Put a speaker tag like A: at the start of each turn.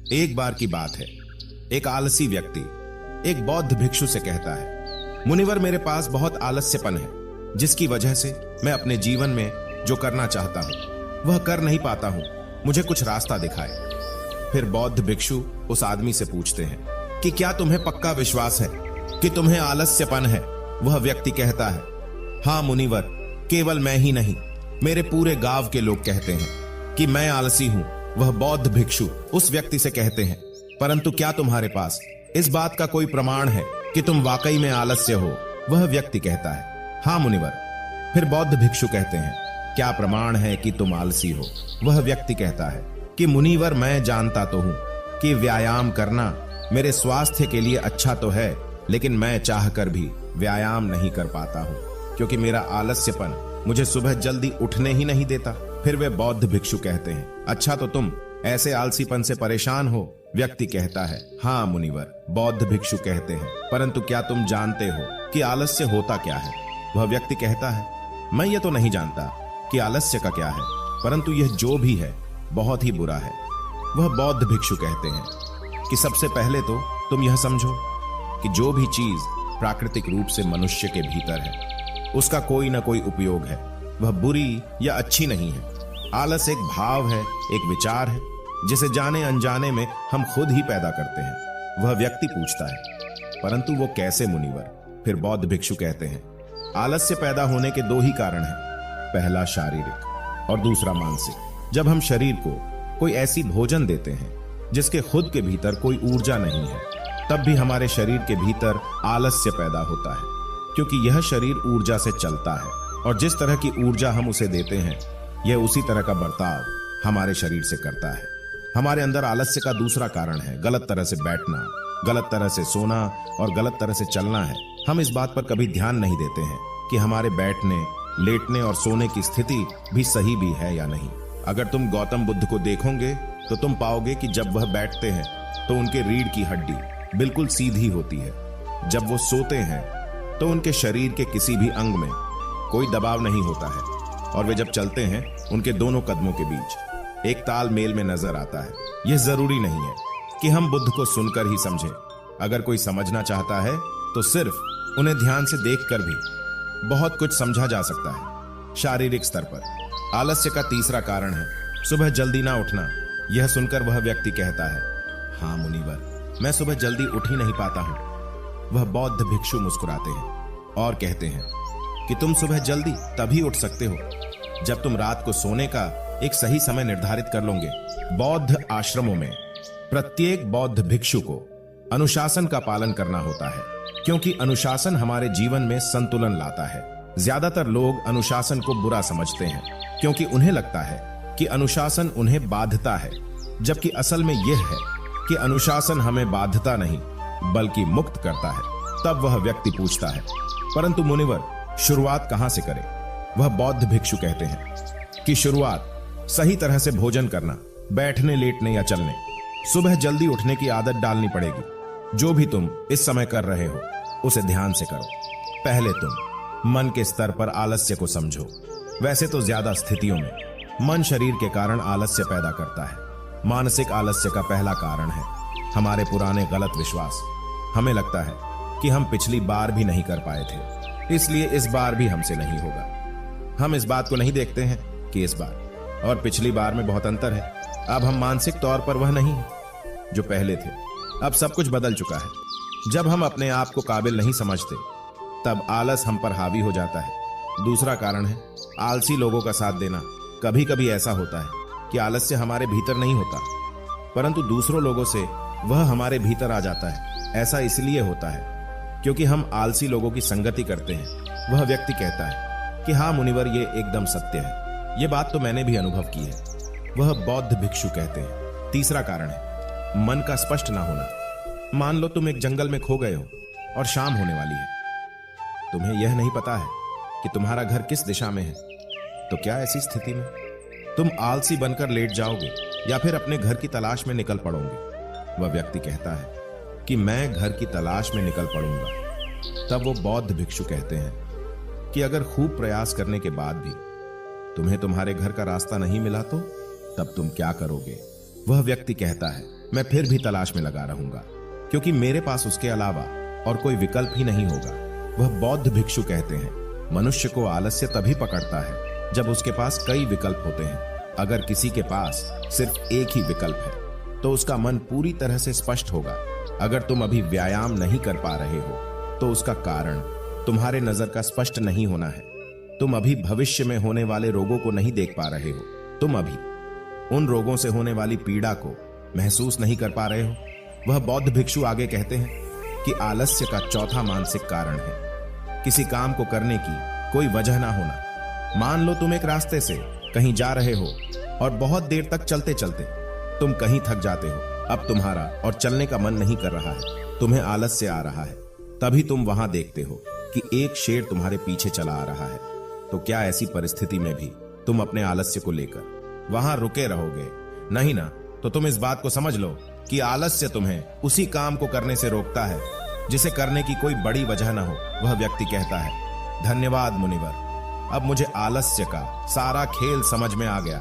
A: एक बार की बात है, एक आलसी व्यक्ति एक बौद्ध भिक्षु से कहता है, मुनिवर मेरे पास बहुत आलस्यपन है, जिसकी वजह से मैं अपने जीवन में जो करना चाहता हूं वह कर नहीं पाता हूं, मुझे कुछ रास्ता दिखाए। फिर बौद्ध भिक्षु उस आदमी से पूछते हैं कि क्या तुम्हें पक्का विश्वास है कि तुम्हें आलस्यपन है? वह व्यक्ति कहता है, हाँ मुनिवर, केवल मैं ही नहीं, मेरे पूरे गांव के लोग कहते हैं कि मैं आलसी हूं। वह बौद्ध भिक्षु उस व्यक्ति से कहते हैं, परंतु क्या तुम्हारे पास इस बात का कोई प्रमाण है कि तुम वाकई में आलस्य हो? वह व्यक्ति कहता है, हाँ मुनिवर। फिर बौद्ध भिक्षु कहते हैं, क्या प्रमाण है कि तुम आलसी हो? वह व्यक्ति कहता है कि मुनिवर, मैं जानता तो हूं कि व्यायाम करना मेरे स्वास्थ्य के लिए अच्छा तो है, लेकिन मैं चाहकर भी व्यायाम नहीं कर पाता हूं, क्योंकि मेरा आलस्यपन मुझे सुबह जल्दी उठने ही नहीं देता। फिर वे बौद्ध भिक्षु कहते हैं, अच्छा तो तुम ऐसे आलसीपन से परेशान हो? व्यक्ति कहता है, हाँ मुनिवर। बौद्ध भिक्षु कहते हैं, परंतु क्या तुम जानते हो कि आलस्य होता क्या है? वह व्यक्ति कहता है, मैं ये तो नहीं जानता कि आलस्य का क्या है, परंतु यह जो भी है बहुत ही बुरा है। वह बौद्ध भिक्षु कहते हैं कि सबसे पहले तो तुम यह समझो कि जो भी चीज प्राकृतिक रूप से मनुष्य के भीतर है उसका कोई ना कोई उपयोग है, वह बुरी या अच्छी नहीं है। आलस एक भाव है, एक विचार है, जिसे जाने अनजाने में हम खुद ही पैदा करते हैं। वह व्यक्ति पूछता है, परंतु वो कैसे मुनिवर? फिर बौद्ध भिक्षु कहते हैं, आलस्य पैदा होने के दो ही कारण हैं, पहला शारीरिक और दूसरा मानसिक। जब हम शरीर को कोई ऐसी भोजन देते हैं जिसके खुद के भीतर कोई ऊर्जा नहीं है, तब भी हमारे शरीर के भीतर आलस्य पैदा होता है, क्योंकि यह शरीर ऊर्जा से चलता है और जिस तरह की ऊर्जा हम उसे देते हैं यह उसी तरह का बर्ताव हमारे शरीर से करता है। हमारे अंदर आलस्य का दूसरा कारण है गलत तरह से बैठना, गलत तरह से सोना और गलत तरह से चलना है। हम इस बात पर कभी ध्यान नहीं देते हैं कि हमारे बैठने, लेटने और सोने की स्थिति भी सही भी है या नहीं। अगर तुम गौतम बुद्ध को देखोगे तो तुम पाओगे कि जब वह बैठते हैं तो उनके रीढ़ की हड्डी बिल्कुल सीधी होती है। जब वो सोते हैं तो उनके शरीर के किसी भी अंग में कोई दबाव नहीं होता है और वे जब चलते हैं उनके दोनों कदमों के बीच एक तालमेल में नजर आता है। यह जरूरी नहीं है कि हम बुद्ध को सुनकर ही समझें। अगर कोई समझना चाहता है तो सिर्फ उन्हें ध्यान से देखकर भी बहुत कुछ समझा जा सकता है। शारीरिक स्तर पर आलस्य का तीसरा कारण है सुबह जल्दी ना उठना। यह सुनकर वह व्यक्ति कहता है, हाँ मुनिवर, मैं सुबह जल्दी उठ ही नहीं पाता हूं। वह बौद्ध भिक्षु मुस्कुराते हैं और कहते हैं कि तुम सुबह जल्दी तभी उठ सकते हो जब तुम रात को सोने का एक सही समय निर्धारित कर लोगे। बौद्ध आश्रमों में प्रत्येक बौद्ध भिक्षु को अनुशासन का पालन करना होता है, क्योंकि अनुशासन हमारे जीवन में संतुलन लाता है। ज्यादातर लोग अनुशासन को बुरा समझते हैं क्योंकि उन्हें लगता है कि अनुशासन उन्हें बांधता है, जबकि असल में यह है कि अनुशासन हमें बांधता नहीं बल्कि मुक्त करता है। तब वह व्यक्ति पूछता है, परंतु मुनिवर, शुरुआत कहां से करें? वह बौद्ध भिक्षु कहते हैं कि शुरुआत सही तरह से भोजन करना, बैठने, लेटने या चलने, सुबह जल्दी उठने की आदत डालनी पड़ेगी। जो भी तुम इस समय कर रहे हो उसे ध्यान से करो। पहले तुम मन के स्तर पर आलस्य को समझो। वैसे तो ज्यादा स्थितियों में मन शरीर के कारण आलस्य पैदा करता है। मानसिक आलस्य का पहला कारण है हमारे पुराने गलत विश्वास। हमें लगता है कि हम पिछली बार भी नहीं कर पाए थे, इसलिए इस बार भी हमसे नहीं होगा। हम इस बात को नहीं देखते हैं कि इस बार और पिछली बार में बहुत अंतर है। अब हम मानसिक तौर पर वह नहीं है जो पहले थे। अब सब कुछ बदल चुका है। जब हम अपने आप को काबिल नहीं समझते तब आलस हम पर हावी हो जाता है। दूसरा कारण है आलसी लोगों का साथ देना। कभी कभी ऐसा होता है कि आलस्य हमारे भीतर नहीं होता, परंतु दूसरों लोगों से वह हमारे भीतर आ जाता है। ऐसा इसलिए होता है क्योंकि हम आलसी लोगों की संगति करते हैं। वह व्यक्ति कहता है कि हाँ मुनिवर, ये एकदम सत्य है, ये बात तो मैंने भी अनुभव की है। वह बौद्ध भिक्षु कहते हैं तीसरा कारण है मन का स्पष्ट ना होना। मान लो तुम एक जंगल में खो गए हो और शाम होने वाली है। तुम्हें यह नहीं पता है कि तुम्हारा घर किस दिशा में है, तो क्या ऐसी स्थिति में तुम आलसी बनकर लेट जाओगे या फिर अपने घर की तलाश में निकल पड़ोगे? वह व्यक्ति कहता है कि मैं घर की तलाश में निकल पड़ूंगा। तब वो बौद्ध भिक्षु कहते हैं कि अगर खूब प्रयास करने के बाद भी तुम्हें तुम्हारे घर का रास्ता नहीं मिला तो तब तुम क्या करोगे? वह व्यक्ति कहता है मैं फिर भी तलाश में लगा रहूंगा, क्योंकि मेरे पास उसके अलावा और कोई विकल्प ही नहीं होगा। वह बौद्ध भिक्षु कहते हैं, मनुष्य को आलस्य तभी पकड़ता है जब उसके पास कई विकल्प होते हैं। अगर किसी के पास सिर्फ एक ही विकल्प है तो उसका मन पूरी तरह से स्पष्ट होगा। अगर तुम अभी व्यायाम नहीं कर पा रहे हो तो उसका कारण तुम्हारे नजर का स्पष्ट नहीं होना है। तुम अभी भविष्य में होने वाले रोगों को नहीं देख पा रहे हो, तुम अभी उन रोगों से होने वाली पीड़ा को महसूस नहीं कर पा रहे हो। वह बौद्ध भिक्षु आगे कहते हैं कि आलस्य का चौथा मानसिक कारण है किसी काम को करने की कोई वजह ना होना। मान लो तुम एक रास्ते से कहीं जा रहे हो और बहुत देर तक चलते चलते तुम कहीं थक जाते हो। अब तुम्हारा और चलने का मन नहीं कर रहा है, तुम्हें आलस्य आ रहा है। तभी तुम वहां देखते हो कि एक शेर तुम्हारे पीछे चला आ रहा है। तो क्या ऐसी परिस्थिति में भी तुम अपने आलस्य को लेकर वहां रुके रहोगे? नहीं ना। तो तुम इस बात को समझ लो कि आलस्य तुम्हें उसी काम को करने से रोकता है जिसे करने की कोई बड़ी वजह ना हो। वह व्यक्ति कहता है, धन्यवाद मुनिवर, अब मुझे आलस्य का सारा खेल समझ में आ गया।